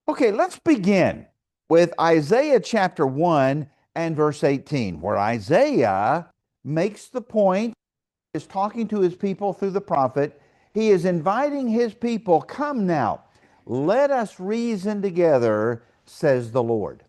Okay, let's begin with Isaiah chapter 1 and verse 18, where Isaiah makes the point, is talking to his people through the prophet. He is inviting his people, come now, let us reason together, says the Lord.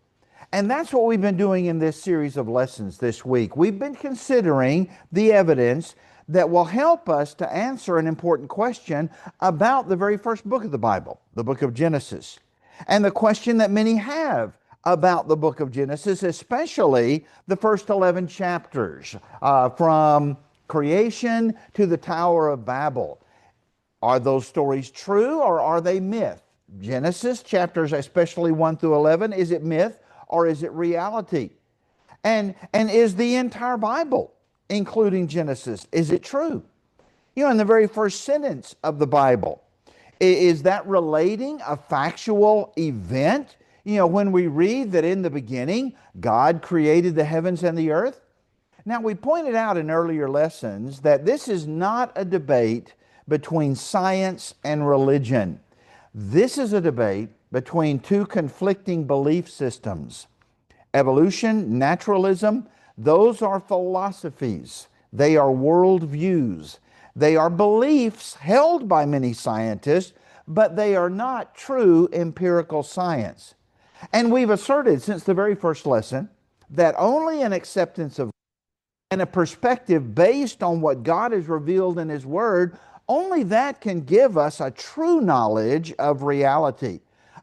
And that's what we've been doing in this series of lessons this week. We've been considering the evidence that will help us to answer an important question about the very first book of the Bible, the book of Genesis. And the question that many have about the book of Genesis, especially the first 11 chapters, from creation to the Tower of Babel. Are those stories true or are they myth? Genesis chapters, especially 1 through 11, is it myth or is it reality? And is the entire Bible, including Genesis, is it true? You know, in the very first sentence of the Bible, is that relating a factual event? You know, when we read that in the beginning, God created the heavens and the earth. Now, we pointed out in earlier lessons that this is not a debate between science and religion. This is a debate between two conflicting belief systems. Evolution, naturalism, those are philosophies. They are worldviews. They are beliefs held by many scientists, but they are not true empirical science. And we've asserted since the very first lesson that only an acceptance of and a perspective based on what God has revealed in His Word, only that can give us a true knowledge of reality,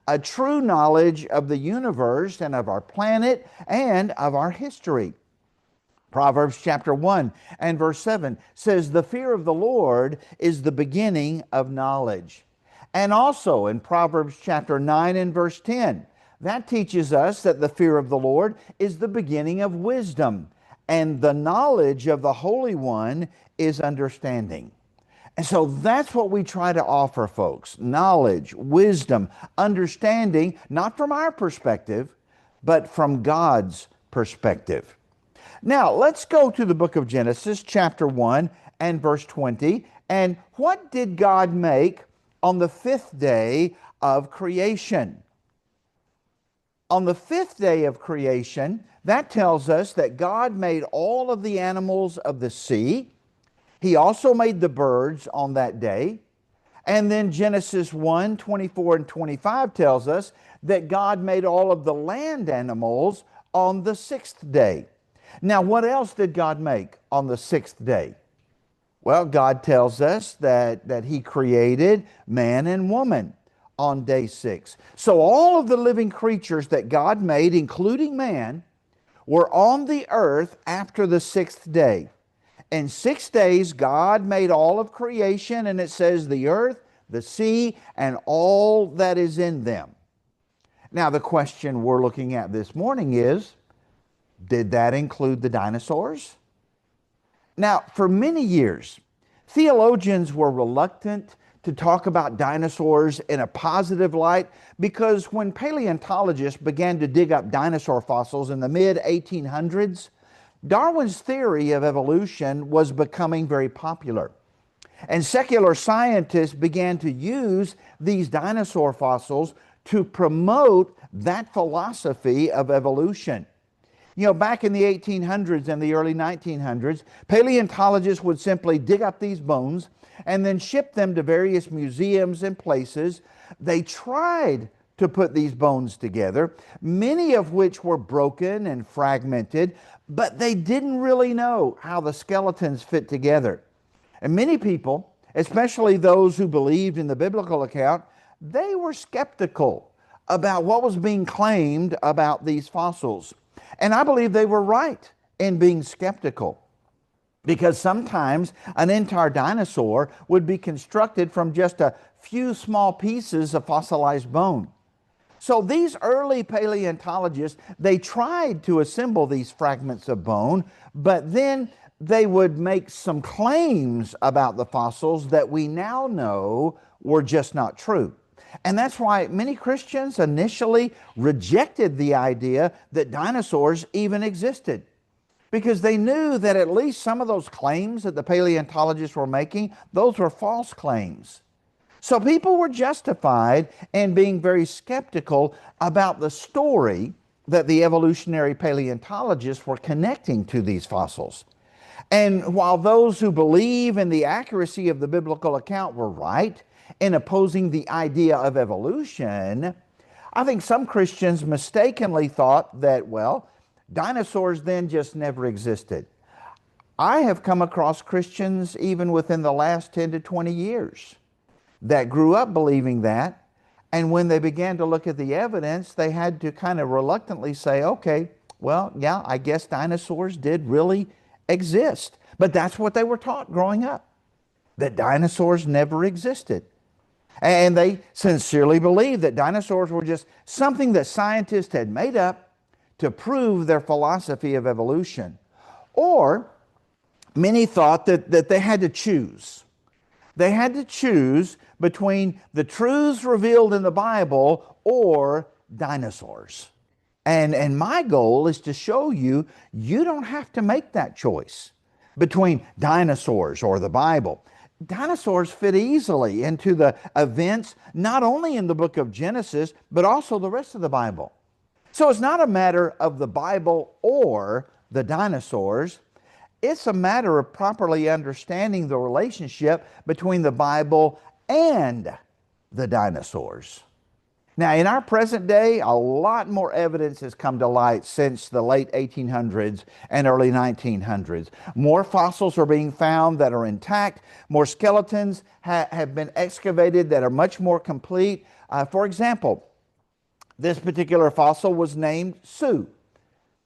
a true knowledge of the universe and of our planet and of our history. Proverbs chapter 1 and verse 7 says, "The fear of the Lord is the beginning of knowledge." And also in Proverbs chapter 9 and verse 10, that teaches us that the fear of the Lord is the beginning of wisdom, and the knowledge of the Holy One is understanding. And so that's what we try to offer folks: knowledge, wisdom, understanding, not from our perspective, but from God's perspective. Now, let's go to the book of Genesis, chapter 1 and verse 20. And what did God make on the fifth day of creation? On the fifth day of creation, that tells us that God made all of the animals of the sea. He also made the birds on that day. And then Genesis 1, 24 and 25 tells us that God made all of the land animals on the sixth day. Now, what else did God make on the sixth day? Well, God tells us that He created man and woman on day 6. So all of the living creatures that God made, including man, were on the earth after the sixth day. In 6 days, God made all of creation, and it says the earth, the sea, and all that is in them. Now, the question we're looking at this morning is, did that include the dinosaurs? Now, for many years, theologians were reluctant to talk about dinosaurs in a positive light because when paleontologists began to dig up dinosaur fossils in the mid-1800s, Darwin's theory of evolution was becoming very popular. And secular scientists began to use these dinosaur fossils to promote that philosophy of evolution. You know, back in the 1800s and the early 1900s, paleontologists would simply dig up these bones and then ship them to various museums and places. They tried to put these bones together, many of which were broken and fragmented, but they didn't really know how the skeletons fit together. And many people, especially those who believed in the biblical account, they were skeptical about what was being claimed about these fossils. And I believe they were right in being skeptical, because sometimes an entire dinosaur would be constructed from just a few small pieces of fossilized bone. So these early paleontologists, they tried to assemble these fragments of bone, but then they would make some claims about the fossils that we now know were just not true. And that's why many Christians initially rejected the idea that dinosaurs even existed, because they knew that at least some of those claims that the paleontologists were making, those were false claims. So people were justified in being very skeptical about the story that the evolutionary paleontologists were connecting to these fossils. And while those who believe in the accuracy of the biblical account were right in opposing the idea of evolution, I think some Christians mistakenly thought that, well, dinosaurs then just never existed. I have come across Christians even within the last 10 to 20 years that grew up believing that. And when they began to look at the evidence, they had to kind of reluctantly say, okay, well, yeah, I guess dinosaurs did really exist. But that's what they were taught growing up, that dinosaurs never existed. And they sincerely believed that dinosaurs were just something that scientists had made up to prove their philosophy of evolution. Or many thought that they had to choose. They had to choose between the truths revealed in the Bible or dinosaurs. And my goal is to show you, you don't have to make that choice between dinosaurs or the Bible. Dinosaurs fit easily into the events, not only in the book of Genesis, but also the rest of the Bible. So it's not a matter of the Bible or the dinosaurs. It's a matter of properly understanding the relationship between the Bible and the dinosaurs. Now, in our present day, a lot more evidence has come to light since the late 1800s and early 1900s. More fossils are being found that are intact. More skeletons have been excavated that are much more complete. For example, this particular fossil was named Sioux.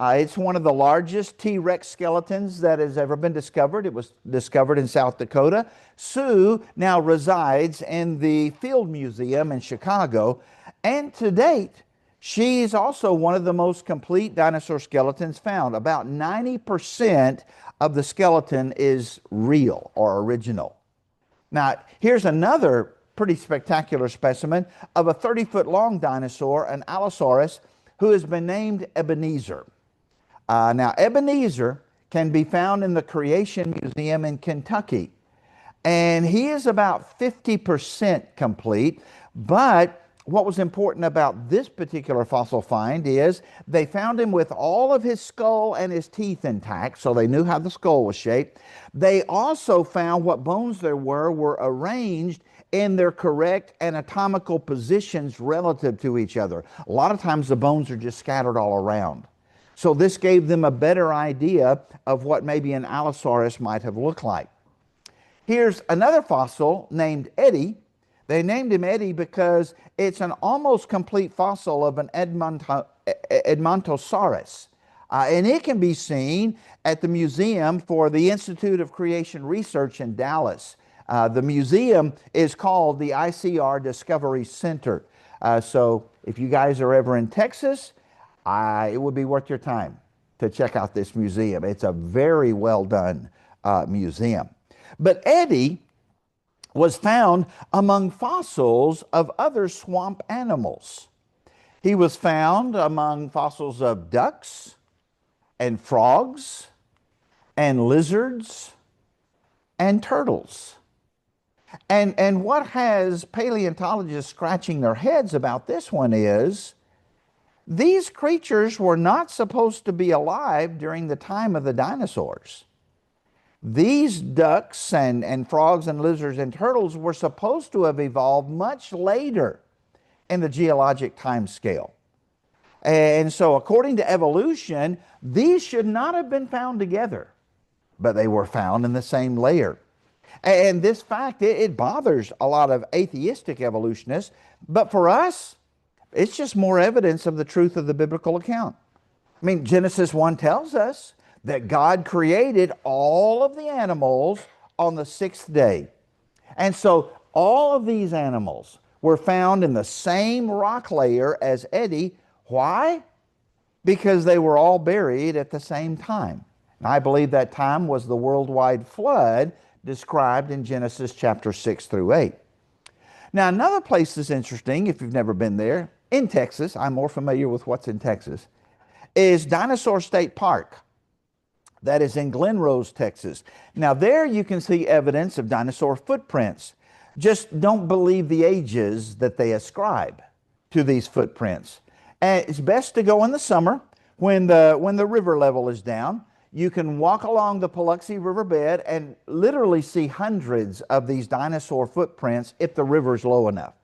It's one of the largest T-Rex skeletons that has ever been discovered. It was discovered in South Dakota. Sioux now resides in the Field Museum in Chicago. And to date, she's also one of the most complete dinosaur skeletons found. About 90% of the skeleton is real or original. Now, here's another pretty spectacular specimen of a 30-foot long dinosaur, an Allosaurus, who has been named Ebenezer. Now, Ebenezer can be found in the Creation Museum in Kentucky. And he is about 50% complete. But what was important about this particular fossil find is they found him with all of his skull and his teeth intact, so they knew how the skull was shaped. They also found what bones there were arranged in their correct anatomical positions relative to each other. A lot of times the bones are just scattered all around. So this gave them a better idea of what maybe an Allosaurus might have looked like. Here's another fossil named Eddie. They named him Eddie because it's an almost complete fossil of an Edmontosaurus. And it can be seen at the Museum for the Institute of Creation Research in Dallas. The museum is called the ICR Discovery Center. So if you guys are ever in Texas, it would be worth your time to check out this museum. It's a very well done museum. But Eddie was found among fossils of other swamp animals. He was found among fossils of ducks and frogs and lizards and turtles. And what has paleontologists scratching their heads about this one is these creatures were not supposed to be alive during the time of the dinosaurs. These ducks and frogs and lizards and turtles were supposed to have evolved much later in the geologic time scale. And so according to evolution, these should not have been found together, but they were found in the same layer. And this fact, it bothers a lot of atheistic evolutionists, but for us, it's just more evidence of the truth of the biblical account. I mean, Genesis 1 tells us that God created all of the animals on the sixth day. And so all of these animals were found in the same rock layer as Eddie. Why? Because they were all buried at the same time. And I believe that time was the worldwide flood described in Genesis chapter 6 through 8. Now, another place that's interesting, if you've never been there, in Texas, I'm more familiar with what's in Texas, is Dinosaur State Park. That is in Glen Rose, Texas. Now there you can see evidence of dinosaur footprints. Just don't believe the ages that they ascribe to these footprints. And it's best to go in the summer when the river level is down. You can walk along the Paluxy riverbed and literally see hundreds of these dinosaur footprints if the river's low enough.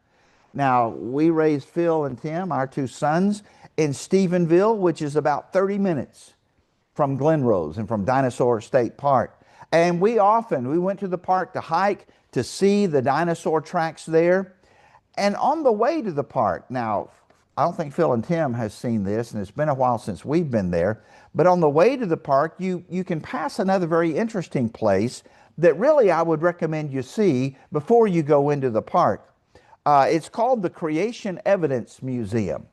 Now, we raised Phil and Tim, our two sons, in Stephenville, which is about 30 minutes from Glenrose and from Dinosaur State Park. And we went to the park to hike, to see the dinosaur tracks there. And on the way to the park, now, I don't think Phil and Tim has seen this, and it's been a while since we've been there, but on the way to the park, you can pass another very interesting place that really I would recommend you see before you go into the park. It's called the Creation Evidence Museum.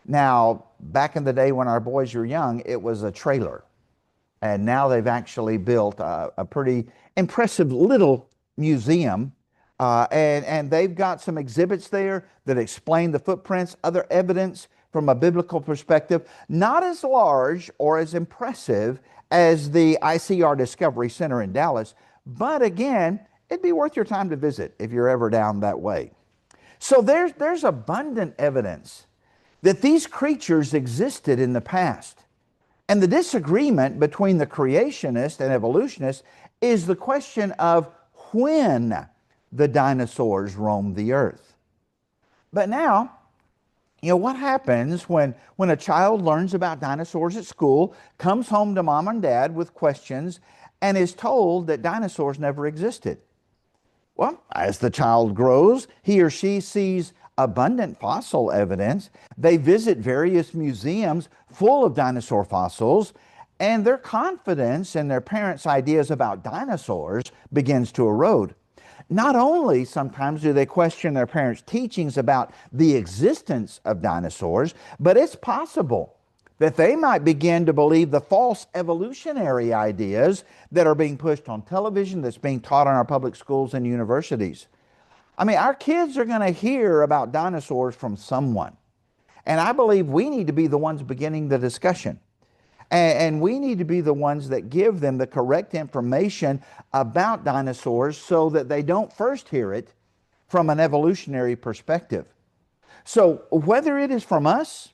Now, back in the day when our boys were young, it was a trailer. And now they've actually built a pretty impressive little museum. And they've got some exhibits there that explain the footprints, other evidence from a biblical perspective, not as large or as impressive as the ICR Discovery Center in Dallas. But again, it'd be worth your time to visit if you're ever down that way. So there's abundant evidence that these creatures existed in the past. And the disagreement between the creationist and evolutionist is the question of when the dinosaurs roamed the earth. But now, what happens when a child learns about dinosaurs at school, comes home to mom and dad with questions, and is told that dinosaurs never existed? Well, as the child grows, he or she sees abundant fossil evidence. They visit various museums full of dinosaur fossils, and their confidence in their parents' ideas about dinosaurs begins to erode. Not only sometimes do they question their parents' teachings about the existence of dinosaurs, but it's possible that they might begin to believe the false evolutionary ideas that are being pushed on television, that's being taught in our public schools and universities. I mean, our kids are going to hear about dinosaurs from someone. And I believe we need to be the ones beginning the discussion. And we need to be the ones that give them the correct information about dinosaurs so that they don't first hear it from an evolutionary perspective. So whether it is from us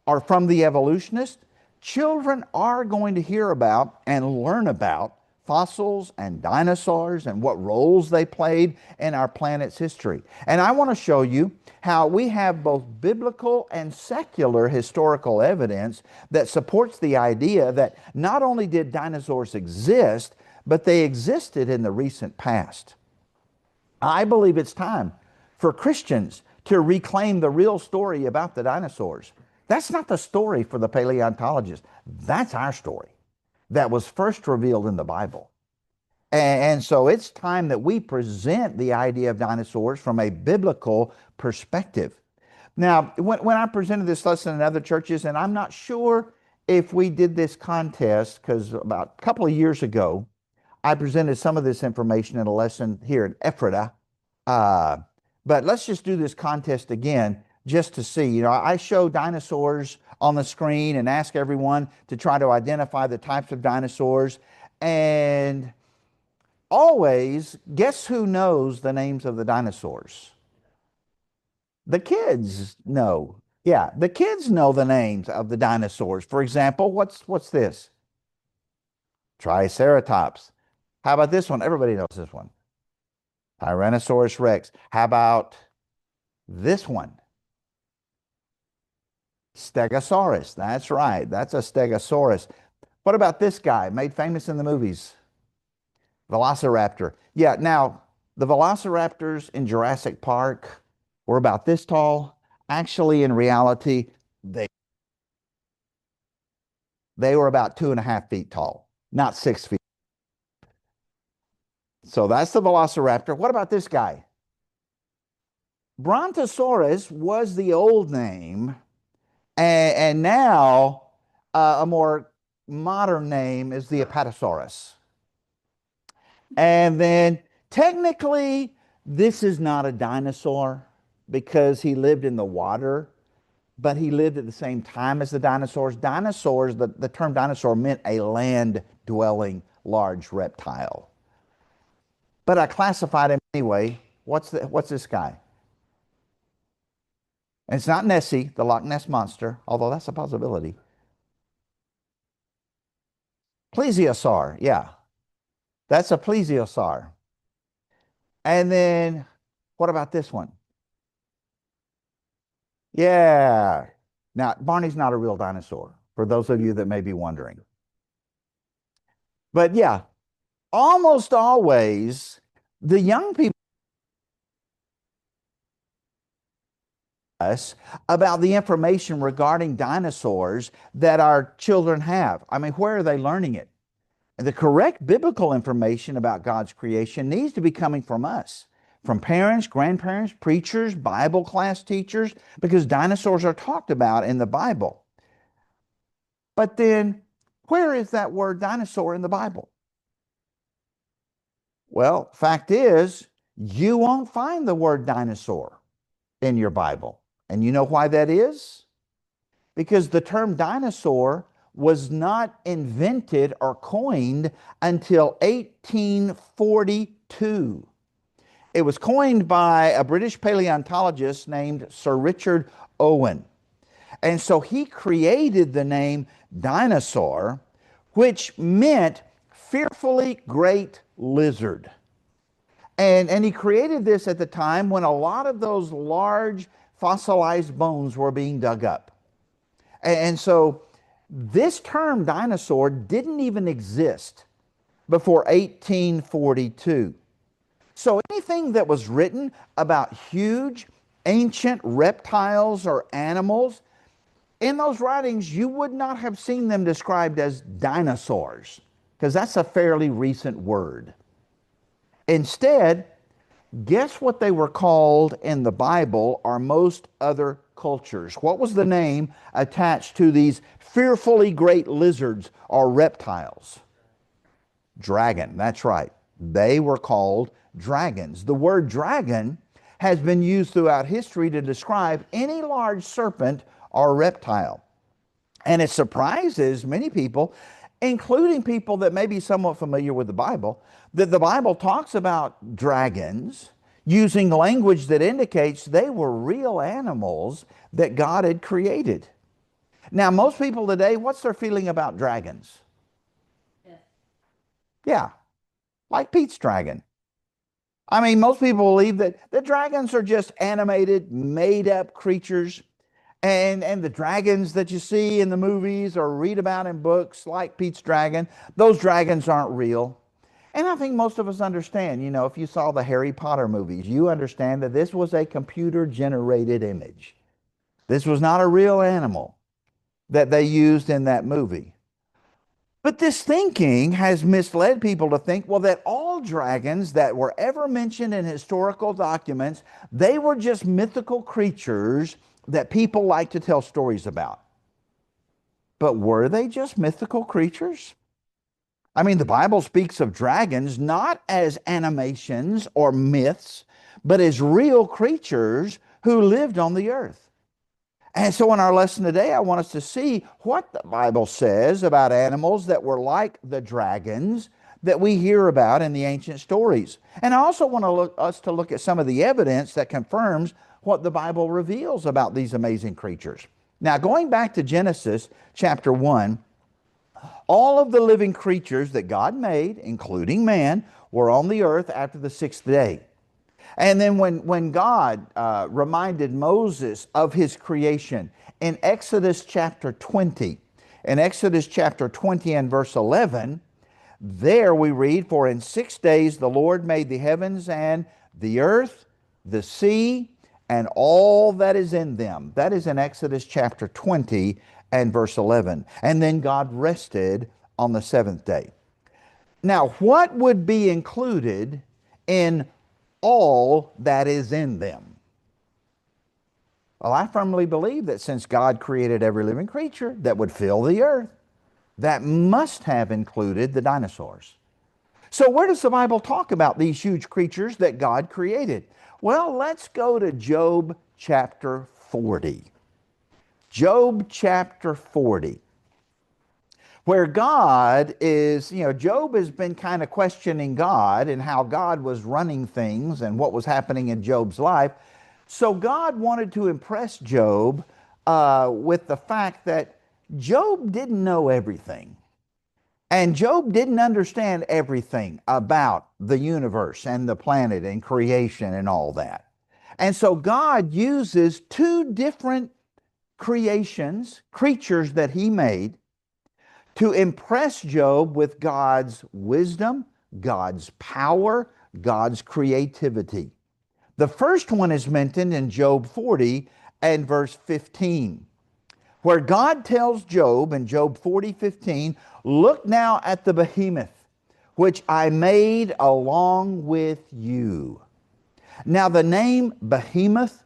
or from the evolutionist, children are going to hear about and learn about fossils and dinosaurs and what roles they played in our planet's history. And I want to show you how we have both biblical and secular historical evidence that supports the idea that not only did dinosaurs exist, but they existed in the recent past. I believe it's time for Christians to reclaim the real story about the dinosaurs. That's not the story for the paleontologist. That's our story that was first revealed in the Bible. And so it's time that we present the idea of dinosaurs from a biblical perspective. Now, when I presented this lesson in other churches, and I'm not sure if we did this contest, because about a couple of years ago, I presented some of this information in a lesson here at Ephrata. But let's just do this contest again just to see. I show dinosaurs on the screen and ask everyone to try to identify the types of dinosaurs. And always, guess who knows the names of the dinosaurs? The kids know. Yeah, the kids know the names of the dinosaurs. For example, what's this? Triceratops. How about this one? Everybody knows this one. Tyrannosaurus Rex. How about this one? Stegosaurus. That's right. That's a Stegosaurus. What about this guy, made famous in the movies? Velociraptor. Yeah, now, the velociraptors in Jurassic Park were about this tall. Actually, in reality, they were about 2.5 feet tall, not 6 feet. So that's the velociraptor. What about this guy? Brontosaurus was the old name, and now a more modern name is the Apatosaurus. And then technically, this is not a dinosaur because he lived in the water, but he lived at the same time as the dinosaurs. Dinosaurs, the term dinosaur meant a land-dwelling large reptile. But I classified him anyway What's this guy? And it's not Nessie, the Loch Ness monster, although that's a possibility. Plesiosaur, yeah. That's a plesiosaur. And then what about this one? Yeah. Now, Barney's not a real dinosaur, for those of you that may be wondering. But yeah, almost always the young people us about the information regarding dinosaurs that our children have. I mean, where are they learning it? The correct biblical information about God's creation needs to be coming from us, from parents, grandparents, preachers, Bible class teachers, because dinosaurs are talked about in the Bible. But then, where is that word dinosaur in the Bible? Well, fact is, you won't find the word dinosaur in your Bible. And you know why that is? Because the term dinosaur was not invented or coined until 1842. It was coined by a British paleontologist named Sir Richard Owen. And so he created the name dinosaur, which meant fearfully great lizard. And he created this at the time when a lot of those large fossilized bones were being dug up. And so this term dinosaur didn't even exist before 1842. So anything that was written about huge, ancient reptiles or animals, in those writings, you would not have seen them described as dinosaurs, because that's a fairly recent word. Instead, guess what they were called in the Bible or most other cultures? What was the name attached to these fearfully great lizards or reptiles? Dragon, that's right. They were called dragons. The word dragon has been used throughout history to describe any large serpent or reptile. And it surprises many people, including people that may be somewhat familiar with the Bible, that the Bible talks about dragons using language that indicates they were real animals that God had created. Now, most people today, what's their feeling about dragons? Yeah, like Pete's dragon. I mean, most people believe that the dragons are just animated, made up creatures. And the dragons that you see in the movies or read about in books like Pete's dragon, those dragons aren't real. And I think most of us understand, you know, if you saw the Harry Potter movies, you understand that this was a computer generated image. This was not a real animal that they used in that movie. But this thinking has misled people to think, well, that all dragons that were ever mentioned in historical documents, they were just mythical creatures that people like to tell stories about. But were they just mythical creatures? I mean, the Bible speaks of dragons not as animations or myths, but as real creatures who lived on the earth. And so in our lesson today, I want us to see what the Bible says about animals that were like the dragons that we hear about in the ancient stories. And I also want us to look at some of the evidence that confirms what the Bible reveals about these amazing creatures. Now, going back to Genesis chapter 1, all of the living creatures that God made, including man, were on the earth after the sixth day. And then when God reminded Moses of his creation in Exodus chapter 20, in Exodus chapter 20 and verse 11, there we read, "For in 6 days the Lord made the heavens and the earth, the sea, and all that is in them." That is in Exodus chapter 20 and verse 11. And then God rested on the seventh day. Now, what would be included in all that is in them? Well, I firmly believe that since God created every living creature that would fill the earth, that must have included the dinosaurs. So where does the Bible talk about these huge creatures that God created? Well, let's go to Job chapter 40. Job chapter 40. where God is, Job has been kind of questioning God and how God was running things and what was happening in Job's life. So God wanted to impress Job with the fact that Job didn't know everything. And Job didn't understand everything about the universe and the planet and creation and all that. And so God uses two different creatures that he made, to impress Job with God's wisdom, God's power, God's creativity. The first one is mentioned in Job 40 and verse 15, where God tells Job in Job 40:15, "Look now at the behemoth, which I made along with you." Now, the name behemoth,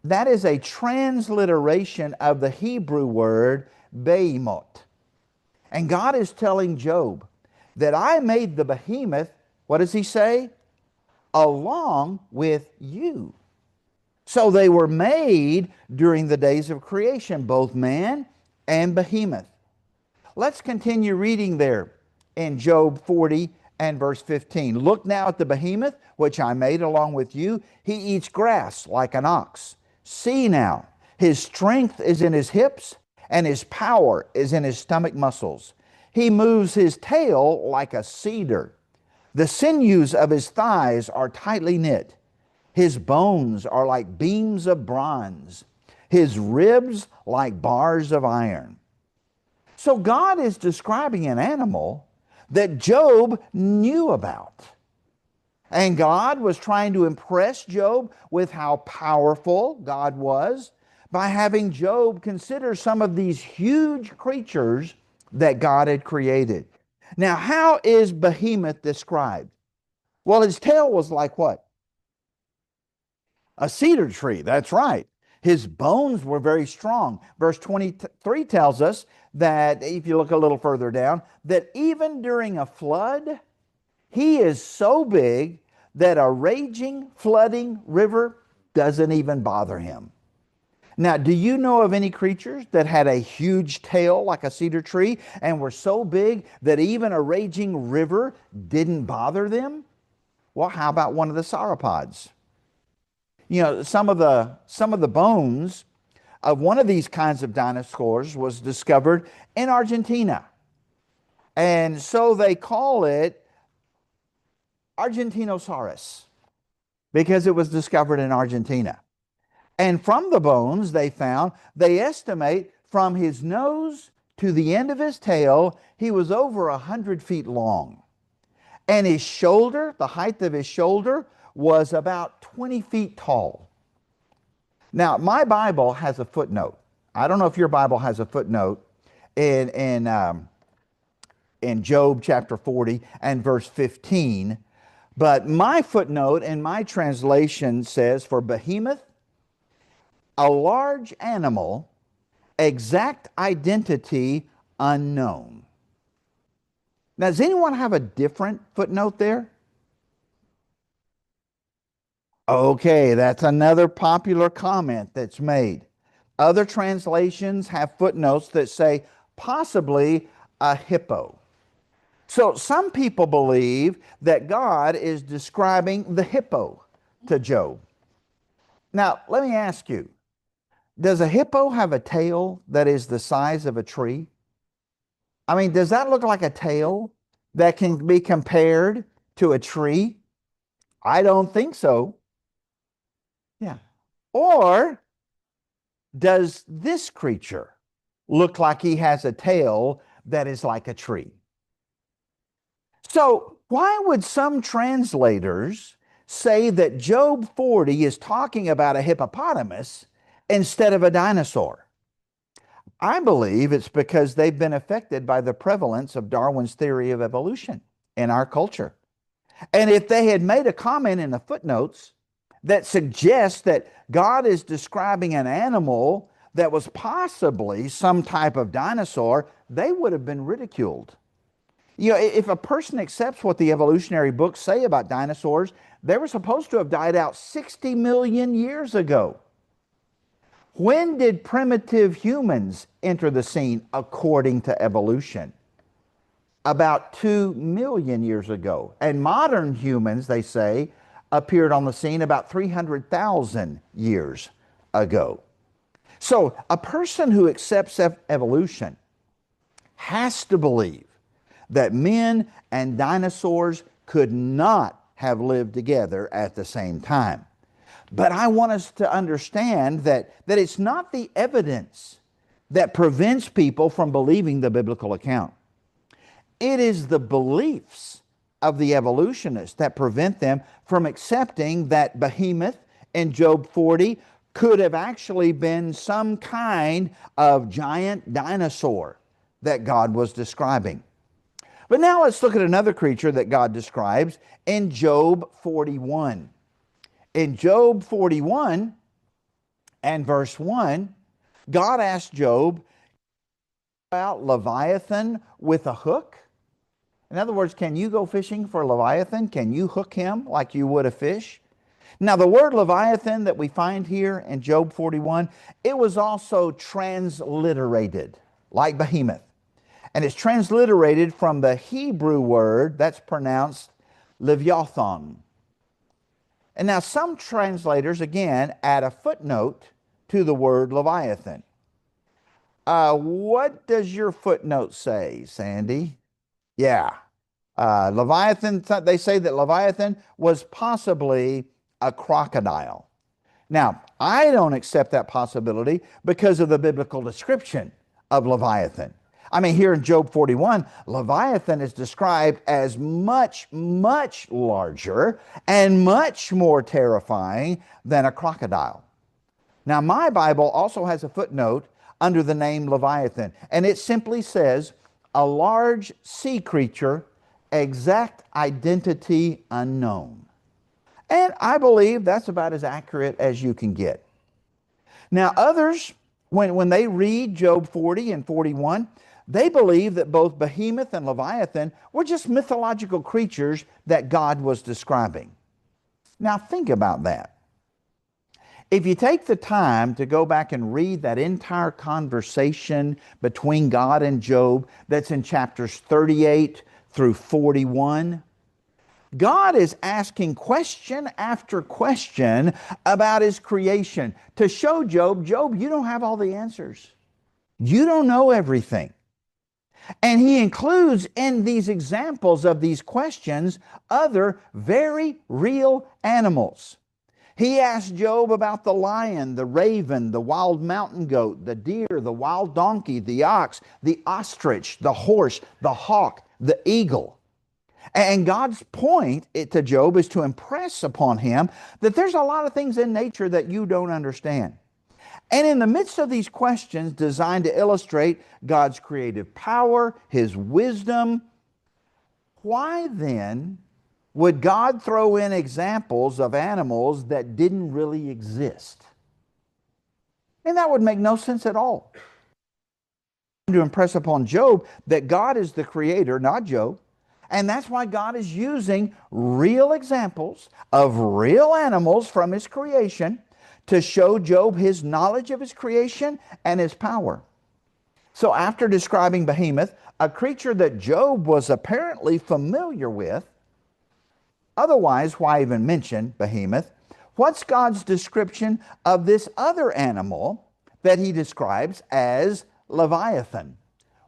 that is a transliteration of the Hebrew word behemoth. And God is telling Job that I made the behemoth, what does he say? Along with you. So they were made during the days of creation, both man and behemoth. Let's continue reading there in Job 40 and verse 15. "Look now at the behemoth, which I made along with you. He eats grass like an ox. See now, his strength is in his hips, and his power is in his stomach muscles. He moves his tail like a cedar. The sinews of his thighs are tightly knit. His bones are like beams of bronze, his ribs like bars of iron." So God is describing an animal that Job knew about. And God was trying to impress Job with how powerful God was by having Job consider some of these huge creatures that God had created. Now, how is behemoth described? Well, his tail was like what? A cedar tree, that's right. His bones were very strong. Verse 23 tells us that, if you look a little further down, that even during a flood, he is so big that a raging, flooding river doesn't even bother him. Now, do you know of any creatures that had a huge tail like a cedar tree and were so big that even a raging river didn't bother them? Well, how about one of the sauropods? Some of the bones of one of these kinds of dinosaurs was discovered in Argentina. And so they call it Argentinosaurus because it was discovered in Argentina. And from the bones they estimate from his nose to the end of his tail, he was over 100 feet long. And his shoulder, the height of his shoulder, was about 20 feet tall. Now, my Bible has a footnote. I don't know if your Bible has a footnote in Job chapter 40 and verse 15, but my footnote in my translation says, "For behemoth, a large animal, exact identity unknown." Now, does anyone have a different footnote there? Okay, that's another popular comment that's made. Other translations have footnotes that say possibly a hippo. So some people believe that God is describing the hippo to Job. Now, let me ask you, does a hippo have a tail that is the size of a tree? I mean, does that look like a tail that can be compared to a tree? I don't think so. Yeah. Or does this creature look like he has a tail that is like a tree? So, why would some translators say that Job 40 is talking about a hippopotamus instead of a dinosaur? I believe it's because they've been affected by the prevalence of Darwin's theory of evolution in our culture. And if they had made a comment in the footnotes that suggests that God is describing an animal that was possibly some type of dinosaur, they would have been ridiculed. If a person accepts what the evolutionary books say about dinosaurs, they were supposed to have died out 60 million years ago. When did primitive humans enter the scene according to evolution? about 2 million years ago. And modern humans, they say, appeared on the scene about 300,000 years ago. So a person who accepts evolution has to believe that men and dinosaurs could not have lived together at the same time. But I want us to understand that it's not the evidence that prevents people from believing the biblical account. It is the beliefs of the evolutionists that prevent them from accepting that behemoth in Job 40 could have actually been some kind of giant dinosaur that God was describing. But now let's look at another creature that God describes in Job 41. In Job 41 and verse 1, God asked Job about Leviathan with a hook. In other words, can you go fishing for Leviathan? Can you hook him like you would a fish? Now, the word Leviathan that we find here in Job 41, it was also transliterated like behemoth. And it's transliterated from the Hebrew word that's pronounced Leviathan. And now some translators, again, add a footnote to the word Leviathan. What does your footnote say, Sandy? Yeah. Leviathan, they say that Leviathan was possibly a crocodile. Now, I don't accept that possibility because of the biblical description of Leviathan. I mean, here in Job 41, Leviathan is described as much, much larger and much more terrifying than a crocodile. Now, my Bible also has a footnote under the name Leviathan, and it simply says, a large sea creature, exact identity unknown. And I believe that's about as accurate as you can get. Now, others, when they read Job 40 and 41, they believe that both Behemoth and Leviathan were just mythological creatures that God was describing. Now, think about that. If you take the time to go back and read that entire conversation between God and Job that's in chapters 38 through 41, God is asking question after question about His creation to show Job, you don't have all the answers. You don't know everything. And He includes in these examples of these questions other very real animals. He asked Job about the lion, the raven, the wild mountain goat, the deer, the wild donkey, the ox, the ostrich, the horse, the hawk, the eagle. And God's point to Job is to impress upon him that there's a lot of things in nature that you don't understand. And in the midst of these questions designed to illustrate God's creative power, His wisdom, why then would God throw in examples of animals that didn't really exist? And that would make no sense at all. To impress upon Job that God is the creator, not Job. And that's why God is using real examples of real animals from His creation to show Job His knowledge of His creation and His power. So after describing Behemoth, a creature that Job was apparently familiar with, otherwise, why even mention Behemoth? What's God's description of this other animal that He describes as Leviathan?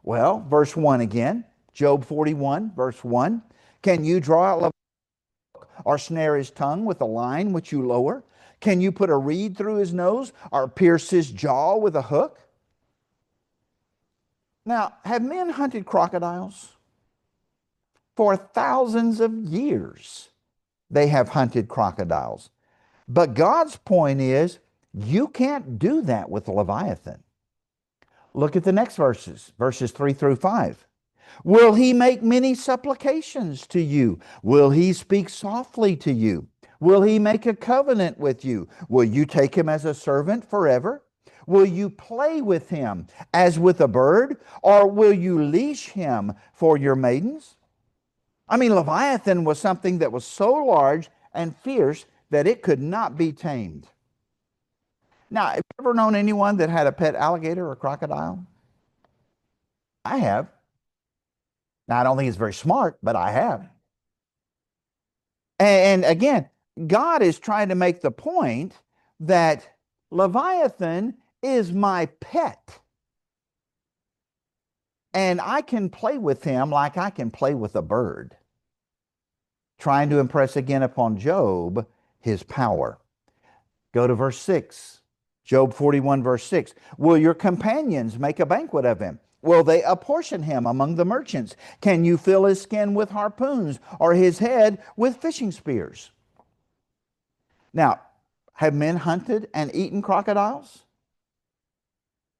Well, verse 1 again, Job 41, verse 1. Can you draw out Leviathan or snare his tongue with a line which you lower? Can you put a reed through his nose or pierce his jaw with a hook? Now, have men hunted crocodiles? For thousands of years, they have hunted crocodiles. But God's point is, you can't do that with Leviathan. Look at the next verses 3 through 5. Will he make many supplications to you? Will he speak softly to you? Will he make a covenant with you? Will you take him as a servant forever? Will you play with him as with a bird? Or will you leash him for your maidens? I mean, Leviathan was something that was so large and fierce that it could not be tamed. Now, have you ever known anyone that had a pet alligator or crocodile? I have. Now, I don't think it's very smart, but I have. And again, God is trying to make the point that Leviathan is my pet. And I can play with him like I can play with a bird, trying to impress again upon Job his power. Go to verse 6. Job 41, verse 6. Will your companions make a banquet of him? Will they apportion him among the merchants? Can you fill his skin with harpoons or his head with fishing spears? Now, have men hunted and eaten crocodiles?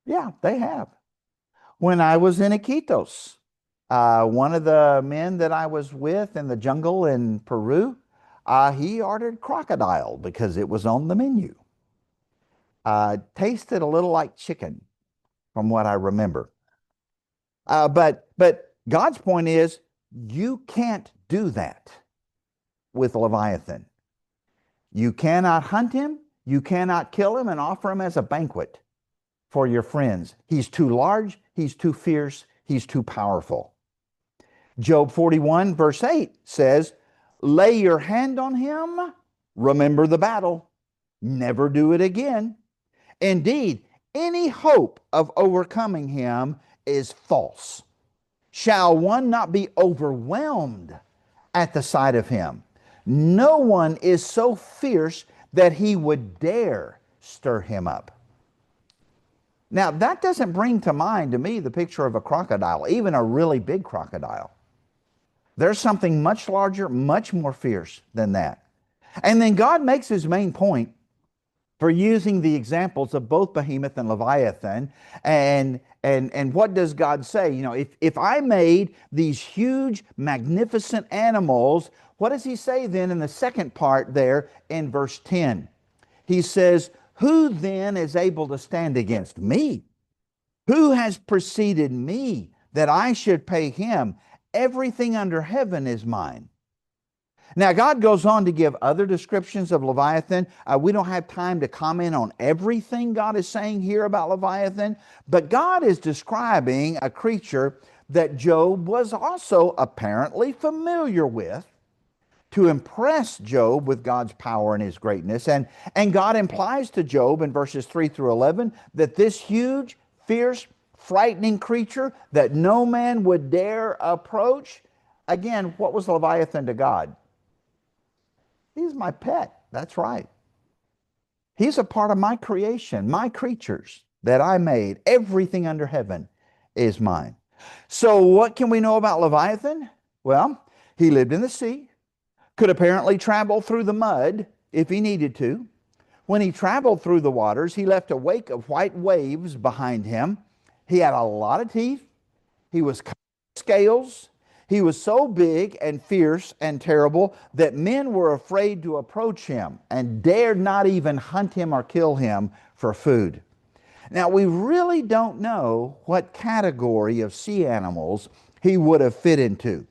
Yeah, they have. When I was in Iquitos, one of the men that I was with in the jungle in Peru, he ordered crocodile because it was on the menu. Tasted a little like chicken from what I remember. But God's point is you can't do that with Leviathan. You cannot hunt him, you cannot kill him and offer him as a banquet for your friends. He's too large, he's too fierce, he's too powerful. Job 41, verse 8 says, lay your hand on him, remember the battle, never do it again. Indeed, any hope of overcoming him is false. Shall one not be overwhelmed at the sight of him? No one is so fierce that he would dare stir him up. Now, that doesn't bring to mind to me the picture of a crocodile, even a really big crocodile. There's something much larger, much more fierce than that. And then God makes his main point for using the examples of both Behemoth and Leviathan. And what does God say? You know, if I made these huge, magnificent animals, what does he say then in the second part there in verse 10? He says, who then is able to stand against me? Who has preceded me that I should pay him? Everything under heaven is mine. Now, God goes on to give other descriptions of Leviathan. We don't have time to comment on everything God is saying here about Leviathan, but God is describing a creature that Job was also apparently familiar with to impress Job with God's power and his greatness. And God implies to Job in verses 3 through 11 that this huge, fierce, frightening creature that no man would dare approach, again, what was Leviathan to God? He's my pet. That's right. He's a part of my creation, my creatures that I made. Everything under heaven is mine. So what can we know about Leviathan? Well, he lived in the sea, could apparently travel through the mud if he needed to. When he traveled through the waters, he left a wake of white waves behind him. He had a lot of teeth. He was covered with scales. He was so big and fierce and terrible that men were afraid to approach him and dared not even hunt him or kill him for food. Now, we really don't know what category of sea animals he would have fit into.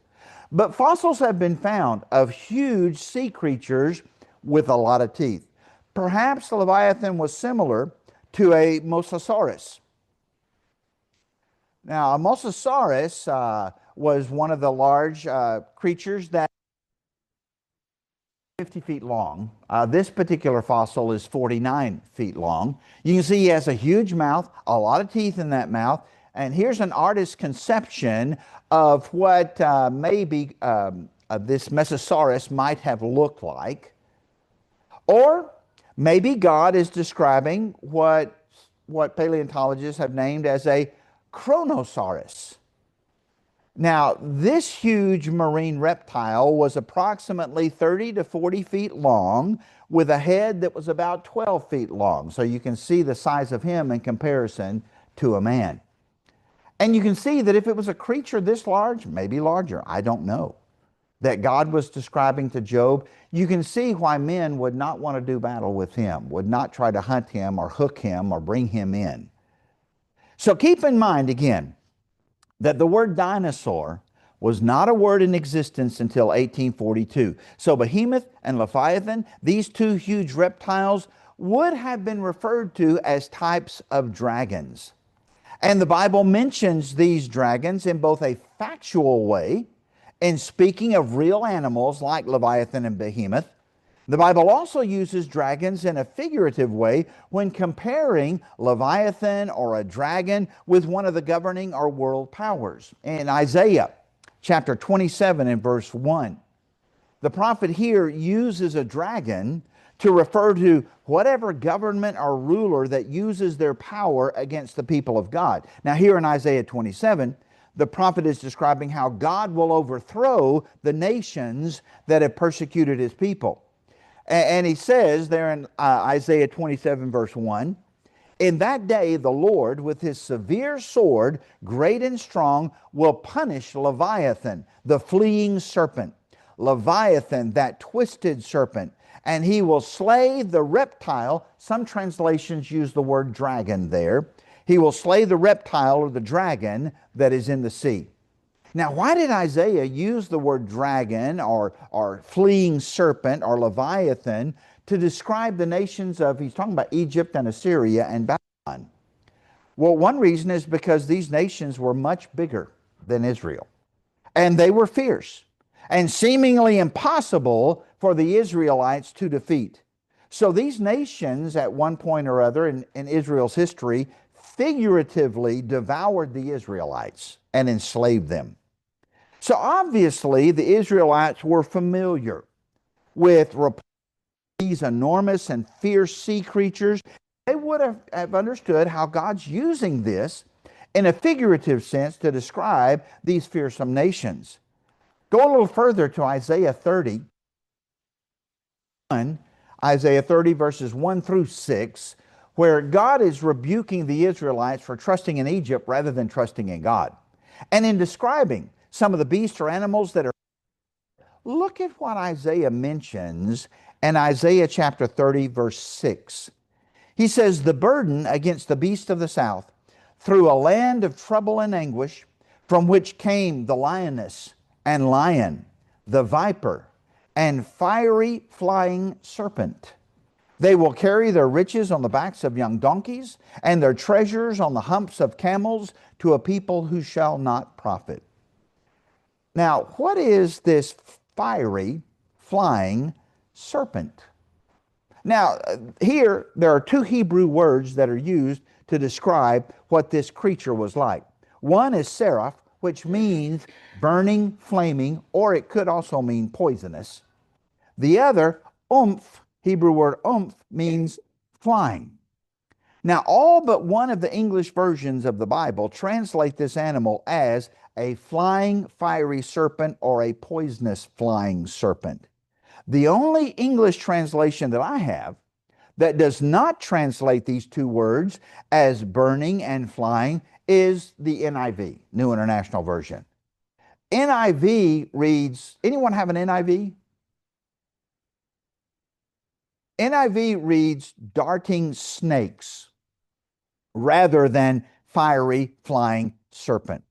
But fossils have been found of huge sea creatures with a lot of teeth. Perhaps the Leviathan was similar to a Mosasaurus. Now, a Mosasaurus was one of the large creatures that 50 feet long. This particular fossil is 49 feet long. You can see he has a huge mouth, a lot of teeth in that mouth. And here's an artist's conception of what maybe this Mosasaurus might have looked like. Or maybe God is describing what paleontologists have named as a Chronosaurus. Now, this huge marine reptile was approximately 30 to 40 feet long with a head that was about 12 feet long. So you can see the size of him in comparison to a man. And you can see that if it was a creature this large, maybe larger, I don't know, that God was describing to Job, you can see why men would not want to do battle with him, would not try to hunt him or hook him or bring him in. So keep in mind again, that the word dinosaur was not a word in existence until 1842. So Behemoth and Leviathan, these two huge reptiles, would have been referred to as types of dragons. And the Bible mentions these dragons in both a factual way, in speaking of real animals like Leviathan and Behemoth. The Bible also uses dragons in a figurative way when comparing Leviathan or a dragon with one of the governing or world powers. In Isaiah chapter 27 and verse 1, the prophet here uses a dragon to refer to whatever government or ruler that uses their power against the people of God. Now, here in Isaiah 27, the prophet is describing how God will overthrow the nations that have persecuted his people. And he says there in Isaiah 27, verse 1, in that day the Lord with his severe sword, great and strong, will punish Leviathan, the fleeing serpent. Leviathan, that twisted serpent. And he will slay the reptile. Some translations use the word dragon there. He will slay the reptile or the dragon that is in the sea. Now, why did Isaiah use the word dragon or fleeing serpent or Leviathan to describe the nations of, he's talking about Egypt and Assyria and Babylon? Well, one reason is because these nations were much bigger than Israel. And they were fierce and seemingly impossible for the Israelites to defeat. So these nations, at one point or other in Israel's history, figuratively devoured the Israelites and enslaved them. So obviously the Israelites were familiar with these enormous and fierce sea creatures. They would have understood how God's using this in a figurative sense to describe these fearsome nations. Go a little further to Isaiah 30. Isaiah 30 verses 1 through 6, where God is rebuking the Israelites for trusting in Egypt rather than trusting in God. And in describing some of the beasts or animals that are, look at what Isaiah mentions in Isaiah chapter 30 verse 6. He says, the burden against the beasts of the south, through a land of trouble and anguish, from which came the lioness and lion, the viper, and fiery flying serpent. They will carry their riches on the backs of young donkeys, and their treasures on the humps of camels, to a people who shall not profit. Now, what is this fiery flying serpent? Now, here there are two Hebrew words that are used to describe what this creature was like. One is seraph, which means burning, flaming, or it could also mean poisonous. The other, umph, Hebrew word umph, means flying. Now, all but one of the English versions of the Bible translate this animal as a flying fiery serpent or a poisonous flying serpent. The only English translation that I have that does not translate these two words as burning and flying is the NIV, New International Version. NIV reads, anyone have an NIV? NIV reads darting snakes rather than fiery flying serpent.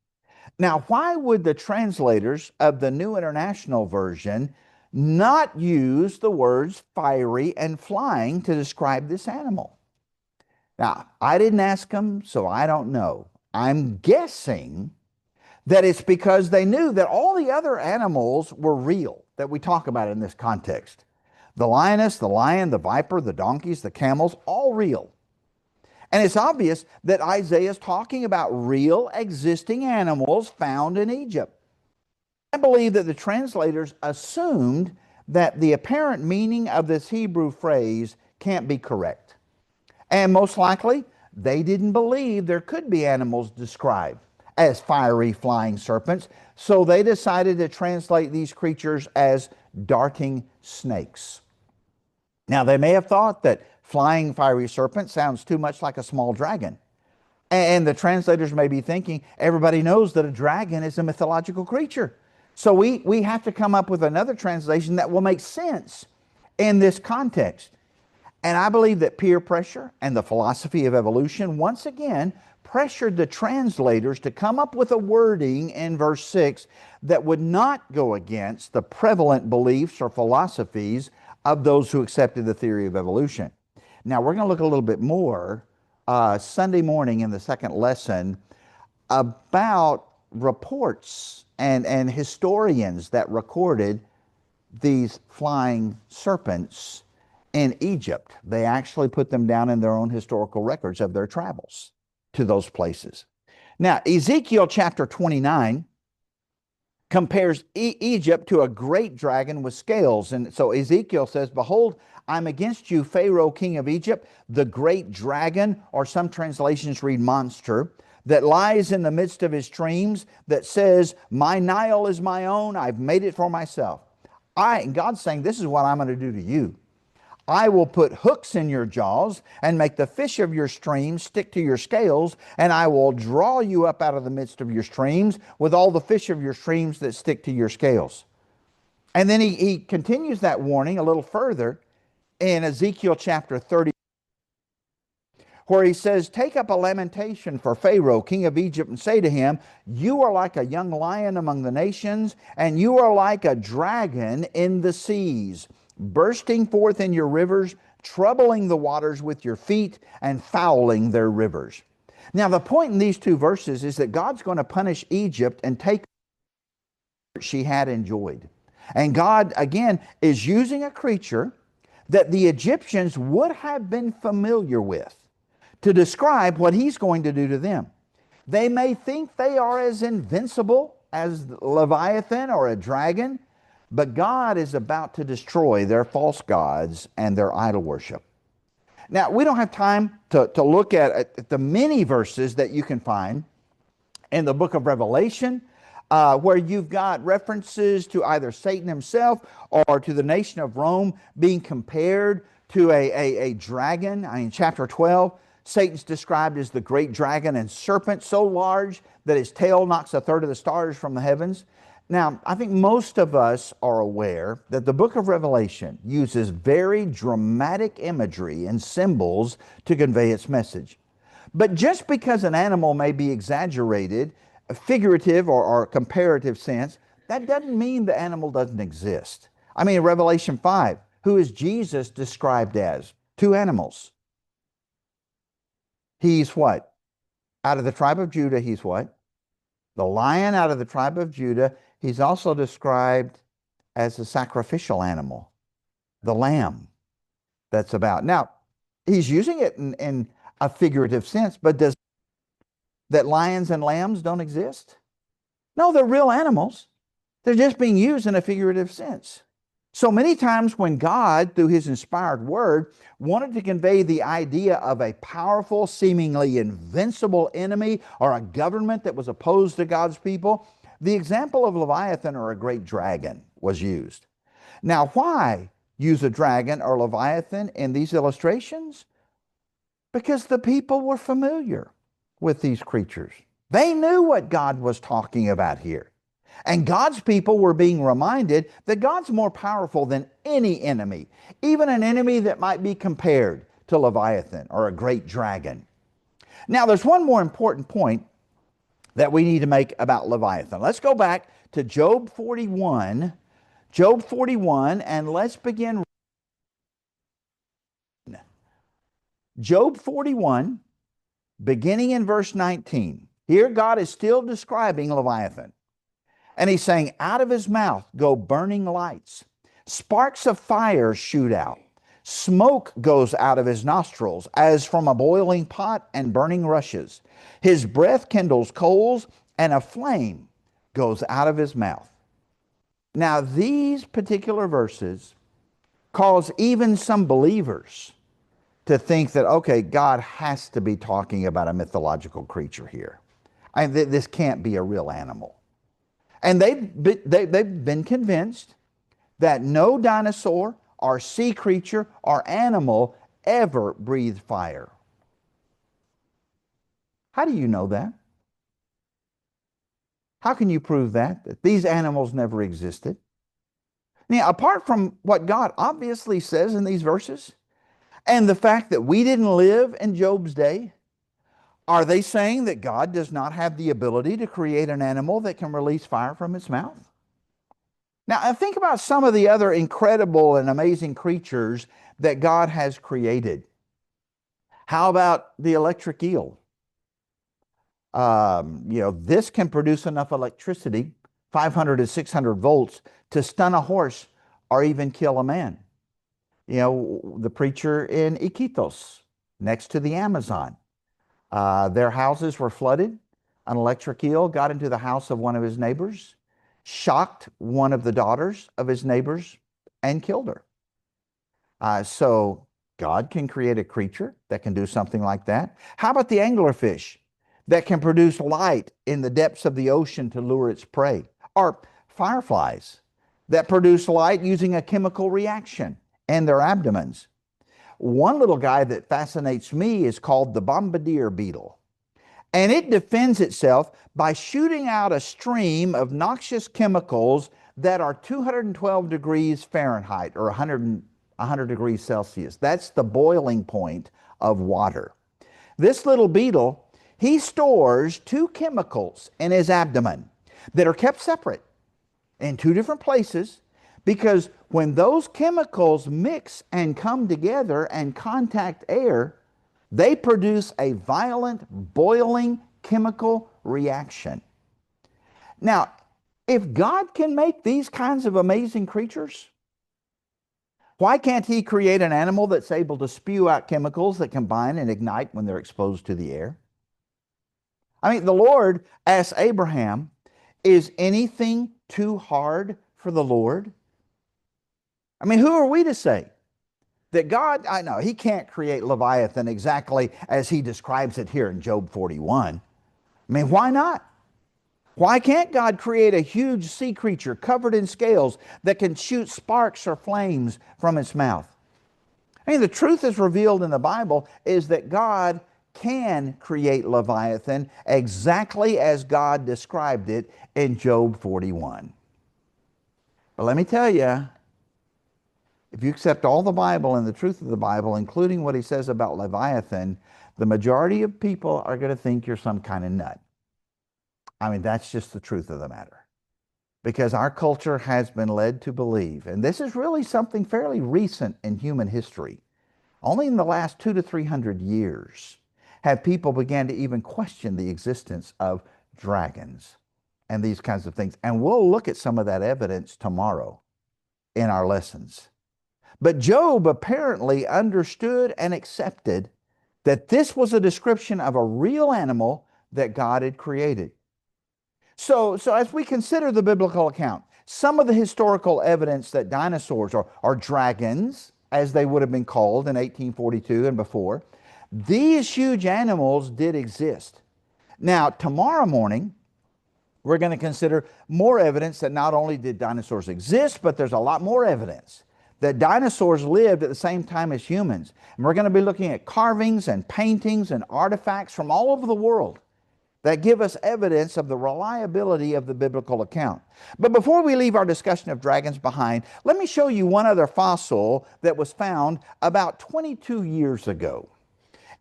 Now, why would the translators of the New International Version not use the words fiery and flying to describe this animal? Now, I didn't ask them, so I don't know. I'm guessing that it's because they knew that all the other animals were real that we talk about in this context. The lioness, the lion, the viper, the donkeys, the camels, all real. And it's obvious that Isaiah is talking about real existing animals found in Egypt. I believe that the translators assumed that the apparent meaning of this Hebrew phrase can't be correct. And most likely, they didn't believe there could be animals described as fiery flying serpents, so they decided to translate these creatures as darting snakes. Now, they may have thought that flying fiery serpent sounds too much like a small dragon. And the translators may be thinking, everybody knows that a dragon is a mythological creature. So we have to come up with another translation that will make sense in this context. And I believe that peer pressure and the philosophy of evolution once again pressured the translators to come up with a wording in verse 6 that would not go against the prevalent beliefs or philosophies of those who accepted the theory of evolution. Now, we're going to look a little bit more Sunday morning in the second lesson about reports and historians that recorded these flying serpents in Egypt. They actually put them down in their own historical records of their travels to those places. Now, Ezekiel chapter 29 compares Egypt to a great dragon with scales. And so Ezekiel says, "Behold, I'm against you, Pharaoh, king of Egypt, the great dragon," or some translations read monster, "that lies in the midst of his streams, that says, my Nile is my own, I've made it for myself." And God's saying, this is what I'm going to do to you. I will put hooks in your jaws and make the fish of your streams stick to your scales, and I will draw you up out of the midst of your streams with all the fish of your streams that stick to your scales. And then he continues that warning a little further in Ezekiel chapter 30, where he says, "Take up a lamentation for Pharaoh, king of Egypt, and say to him, you are like a young lion among the nations, and you are like a dragon in the seas, bursting forth in your rivers, troubling the waters with your feet, and fouling their rivers." Now, the point in these two verses is that God's going to punish Egypt and take what she had enjoyed. And God, again, is using a creature that the Egyptians would have been familiar with to describe what he's going to do to them. They may think they are as invincible as Leviathan or a dragon, but God is about to destroy their false gods and their idol worship. Now, we don't have time to look at the many verses that you can find in the book of Revelation, where you've got references to either Satan himself or to the nation of Rome being compared to a dragon. In chapter 12, Satan's described as the great dragon and serpent, so large that his tail knocks a third of the stars from the heavens. Now, I think most of us are aware that the book of Revelation uses very dramatic imagery and symbols to convey its message. But just because an animal may be exaggerated, a figurative or comparative sense, that doesn't mean the animal doesn't exist. In Revelation 5, who is Jesus described as? Two animals. He's what? Out of the tribe of Judah, he's what? The lion out of the tribe of Judah. He's also described as a sacrificial animal, the lamb that's about. Now, he's using it in a figurative sense, but does that lions and lambs don't exist? No, they're real animals. They're just being used in a figurative sense. So many times when God, through his inspired word, wanted to convey the idea of a powerful, seemingly invincible enemy or a government that was opposed to God's people, the example of Leviathan or a great dragon was used. Now, why use a dragon or Leviathan in these illustrations? Because the people were familiar with these creatures. They knew what God was talking about here. And God's people were being reminded that God's more powerful than any enemy, even an enemy that might be compared to Leviathan or a great dragon. Now, there's one more important point that we need to make about Leviathan. Let's go back to Job 41. Job 41, and let's begin. Job 41, beginning in verse 19. Here God is still describing Leviathan. And he's saying, out of his mouth go burning lights. Sparks of fire shoot out. Smoke goes out of his nostrils as from a boiling pot and burning rushes. His breath kindles coals and a flame goes out of his mouth. Now, these particular verses cause even some believers to think that, okay, God has to be talking about a mythological creature here. This can't be a real animal. And they've been convinced that no dinosaur or sea creature or animal ever breathed fire. How do you know that? How can you prove that these animals never existed? Now, apart from what God obviously says in these verses, and the fact that we didn't live in Job's day, are they saying that God does not have the ability to create an animal that can release fire from its mouth? Now, think about some of the other incredible and amazing creatures that God has created. How about the electric eel? This can produce enough electricity, 500 to 600 volts, to stun a horse or even kill a man. The preacher in Iquitos, next to the Amazon, their houses were flooded. An electric eel got into the house of one of his neighbors, shocked one of the daughters of his neighbors, and killed her. So God can create a creature that can do something like that. How about the anglerfish that can produce light in the depths of the ocean to lure its prey? Or fireflies that produce light using a chemical reaction in their abdomens. One little guy that fascinates me is called the bombardier beetle. And it defends itself by shooting out a stream of noxious chemicals that are 212 degrees Fahrenheit or 100 degrees Celsius. That's the boiling point of water. This little beetle, he stores two chemicals in his abdomen that are kept separate in two different places, because when those chemicals mix and come together and contact air, they produce a violent boiling chemical reaction. Now, if God can make these kinds of amazing creatures, why can't He create an animal that's able to spew out chemicals that combine and ignite when they're exposed to the air? I mean, the Lord asked Abraham, is anything too hard for the Lord? I mean, who are we to say that God, I know He can't create Leviathan exactly as He describes it here in Job 41. I mean, why not? Why can't God create a huge sea creature covered in scales that can shoot sparks or flames from its mouth? I mean, the truth is revealed in the Bible is that God can create Leviathan exactly as God described it in Job 41. But let me tell you, if you accept all the Bible and the truth of the Bible, including what He says about Leviathan, the majority of people are going to think you're some kind of nut. I mean, that's just the truth of the matter. Because our culture has been led to believe, and this is really something fairly recent in human history, only in the last 200 to 300 years have people began to even question the existence of dragons and these kinds of things. And we'll look at some of that evidence tomorrow in our lessons. But Job apparently understood and accepted that this was a description of a real animal that God had created. So as we consider the biblical account, some of the historical evidence that dinosaurs are dragons, as they would have been called in 1842 and before, these huge animals did exist. Now, tomorrow morning, we're going to consider more evidence that not only did dinosaurs exist, but there's a lot more evidence that dinosaurs lived at the same time as humans. And we're going to be looking at carvings and paintings and artifacts from all over the world that give us evidence of the reliability of the biblical account. But before we leave our discussion of dragons behind, let me show you one other fossil that was found about 22 years ago.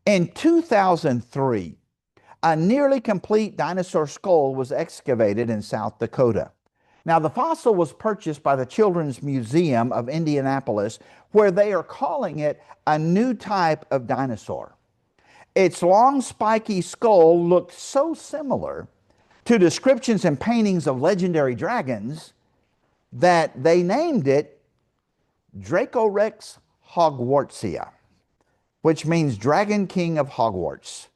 In 2003, a nearly complete dinosaur skull was excavated in South Dakota. Now, the fossil was purchased by the Children's Museum of Indianapolis, where they are calling it a new type of dinosaur. Its long, spiky skull looked so similar to descriptions and paintings of legendary dragons that they named it Dracorex Hogwartsia, which means Dragon King of Hogwarts.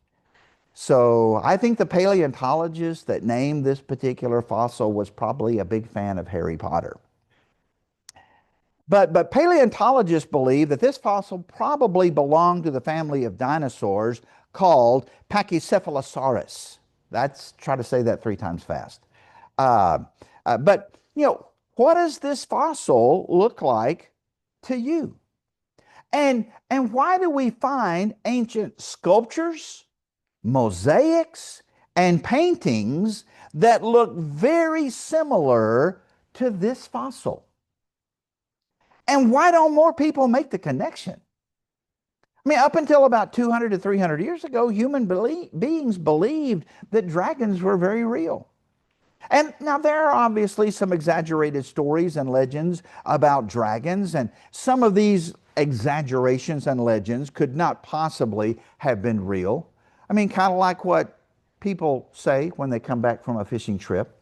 So I think the paleontologist that named this particular fossil was probably a big fan of Harry Potter. But paleontologists believe that this fossil probably belonged to the family of dinosaurs called Pachycephalosaurus. Try to say that 3 times fast. But what does this fossil look like to you? And why do we find ancient sculptures, mosaics, and paintings that look very similar to this fossil? And why don't more people make the connection? I mean, up until about 200 to 300 years ago, human beings believed that dragons were very real. And now there are obviously some exaggerated stories and legends about dragons, and some of these exaggerations and legends could not possibly have been real. I mean, kind of like what people say when they come back from a fishing trip.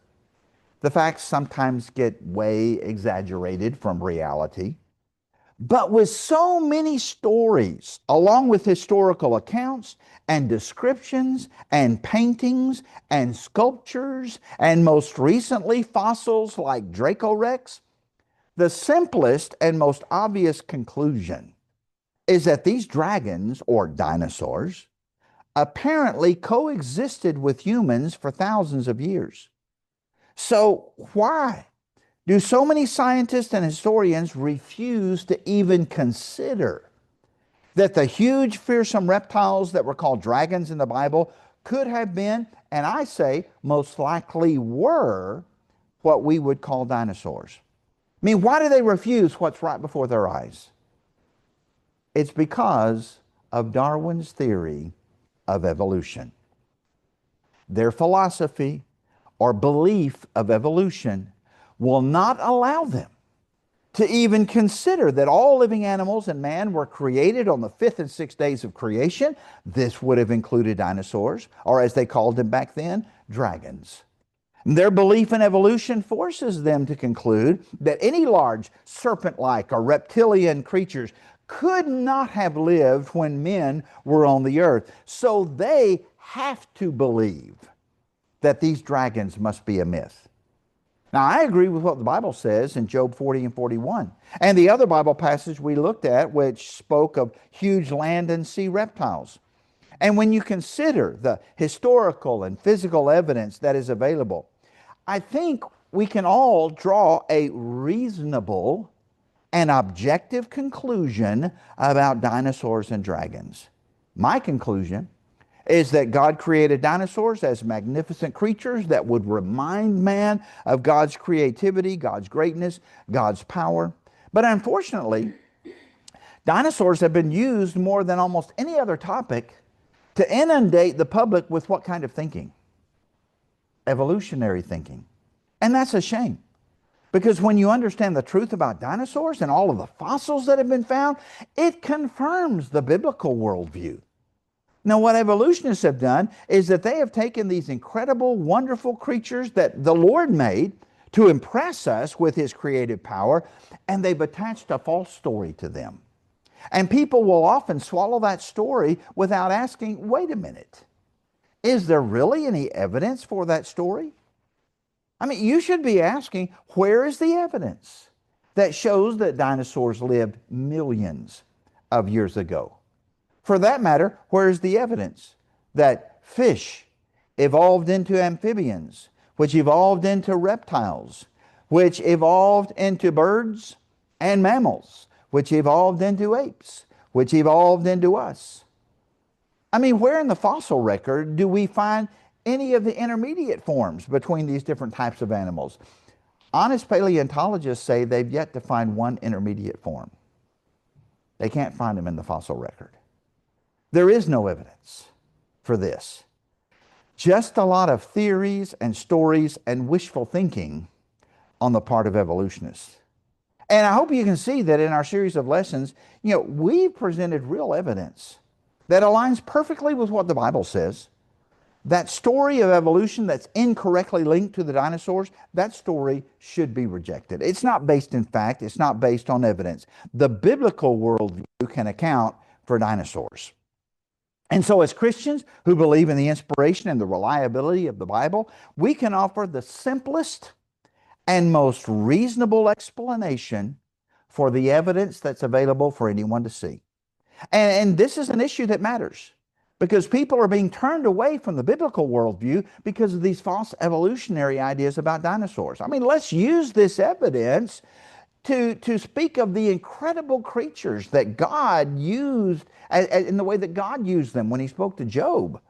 The facts sometimes get way exaggerated from reality. But with so many stories, along with historical accounts and descriptions and paintings and sculptures, and most recently fossils like Dracorex, the simplest and most obvious conclusion is that these dragons, or dinosaurs, apparently coexisted with humans for thousands of years. So, why do so many scientists and historians refuse to even consider that the huge, fearsome reptiles that were called dragons in the Bible could have been, and I say most likely were, what we would call dinosaurs? I mean, why do they refuse what's right before their eyes? It's because of Darwin's theory of evolution. Their philosophy or belief of evolution will not allow them to even consider that all living animals and man were created on the fifth and sixth days of creation. This would have included dinosaurs, or as they called them back then, dragons. Their belief in evolution forces them to conclude that any large serpent-like or reptilian creatures could not have lived when men were on the earth. So they have to believe that these dragons must be a myth. Now, I agree with what the Bible says in Job 40 and 41, and the other Bible passage we looked at, which spoke of huge land and sea reptiles. And when you consider the historical and physical evidence that is available, I think we can all draw a reasonable and objective conclusion about dinosaurs and dragons. My conclusion is that God created dinosaurs as magnificent creatures that would remind man of God's creativity, God's greatness, God's power. But unfortunately, dinosaurs have been used more than almost any other topic to inundate the public with what kind of thinking? Evolutionary thinking. And that's a shame. Because when you understand the truth about dinosaurs and all of the fossils that have been found, it confirms the biblical worldview. Now, what evolutionists have done is that they have taken these incredible, wonderful creatures that the Lord made to impress us with His creative power, and they've attached a false story to them. And people will often swallow that story without asking, wait a minute, is there really any evidence for that story? I mean, you should be asking, where is the evidence that shows that dinosaurs lived millions of years ago? For that matter, where is the evidence that fish evolved into amphibians, which evolved into reptiles, which evolved into birds and mammals, which evolved into apes, which evolved into us? I mean, where in the fossil record do we find any of the intermediate forms between these different types of animals? Honest paleontologists say they've yet to find one intermediate form. They can't find them in the fossil record. There is no evidence for this. Just a lot of theories and stories and wishful thinking on the part of evolutionists. And I hope you can see that in our series of lessons, we've presented real evidence that aligns perfectly with what the Bible says. That story of evolution that's incorrectly linked to the dinosaurs, that story should be rejected. It's not based in fact, it's not based on evidence. The biblical worldview can account for dinosaurs. And so as Christians who believe in the inspiration and the reliability of the Bible, we can offer the simplest and most reasonable explanation for the evidence that's available for anyone to see. And this is an issue that matters, because people are being turned away from the biblical worldview because of these false evolutionary ideas about dinosaurs. I mean, let's use this evidence to speak of the incredible creatures that God used in the way that God used them when He spoke to Job. I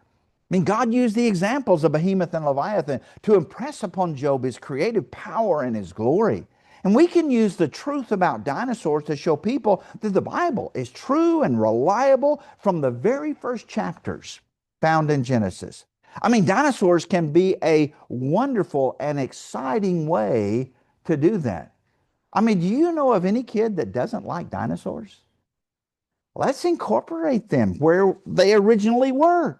mean, God used the examples of Behemoth and Leviathan to impress upon Job His creative power and His glory. And we can use the truth about dinosaurs to show people that the Bible is true and reliable from the very first chapters found in Genesis. I mean, dinosaurs can be a wonderful and exciting way to do that. I mean, do you know of any kid that doesn't like dinosaurs? Let's incorporate them where they originally were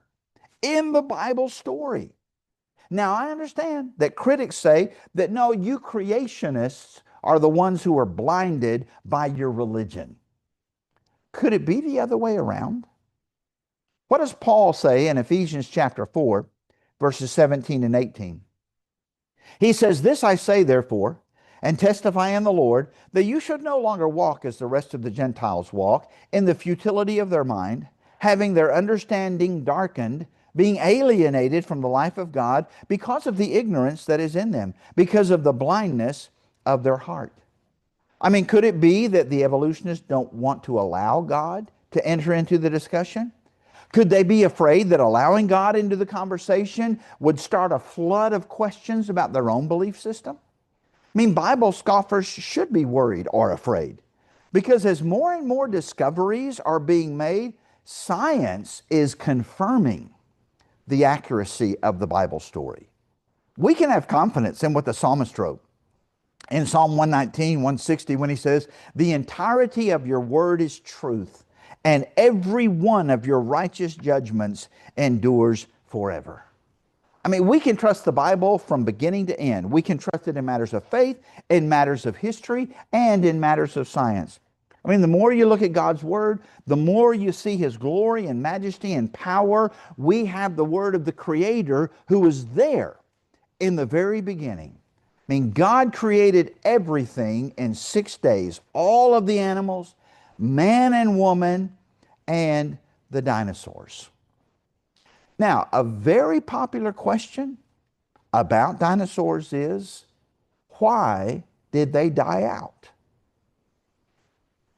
in the Bible story. Now, I understand that critics say that no, you creationists are the ones who are blinded by your religion. Could it be the other way around? What does Paul say in Ephesians chapter 4, verses 17 and 18? He says, "This I say, therefore, and testify in the Lord, that you should no longer walk as the rest of the Gentiles walk, in the futility of their mind, having their understanding darkened, being alienated from the life of God because of the ignorance that is in them, because of the blindness of their heart." I mean, could it be that the evolutionists don't want to allow God to enter into the discussion? Could they be afraid that allowing God into the conversation would start a flood of questions about their own belief system? I mean, Bible scoffers should be worried or afraid, because as more and more discoveries are being made, science is confirming the accuracy of the Bible story. We can have confidence in what the psalmist wrote in Psalm 119, 160, when he says, "The entirety of your word is truth, and every one of your righteous judgments endures forever." I mean, we can trust the Bible from beginning to end. We can trust it in matters of faith, in matters of history, and in matters of science. I mean, the more you look at God's Word, the more you see His glory and majesty and power. We have the Word of the Creator who was there in the very beginning. I mean, God created everything in 6 days, all of the animals, man and woman, and the dinosaurs. Now, a very popular question about dinosaurs is, why did they die out?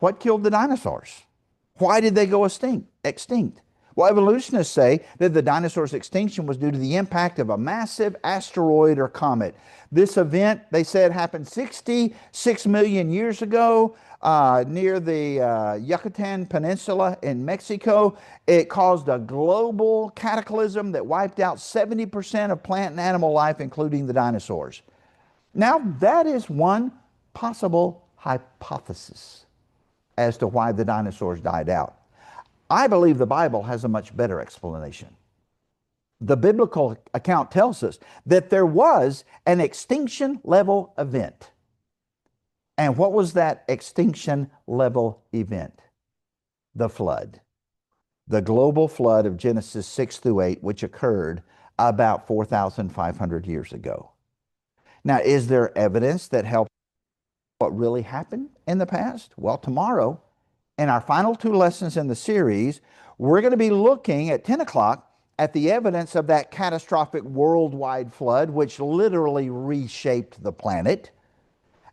What killed the dinosaurs? Why did they go extinct? Well, evolutionists say that the dinosaurs' extinction was due to the impact of a massive asteroid or comet. This event, they said, happened 66 million years ago near the Yucatan Peninsula in Mexico. It caused a global cataclysm that wiped out 70% of plant and animal life, including the dinosaurs. Now, that is one possible hypothesis as to why the dinosaurs died out. I believe the Bible has a much better explanation. The biblical account tells us that there was an extinction level event. And what was that extinction level event? The flood. The global flood of Genesis 6 through 8, which occurred about 4,500 years ago. Now, is there evidence that helps what really happened in the past? Well, tomorrow, in our final 2 lessons in the series, we're going to be looking at 10 o'clock at the evidence of that catastrophic worldwide flood, which literally reshaped the planet.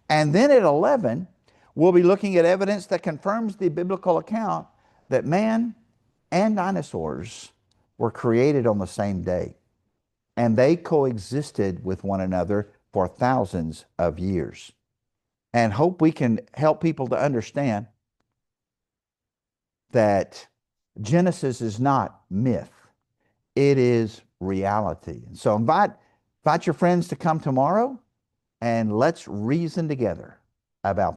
And then at 11, we'll be looking at evidence that confirms the biblical account that man and dinosaurs were created on the same day. And they coexisted with one another for thousands of years. And hope we can help people to understand that Genesis is not myth. It is reality. And so invite your friends to come tomorrow, and let's reason together about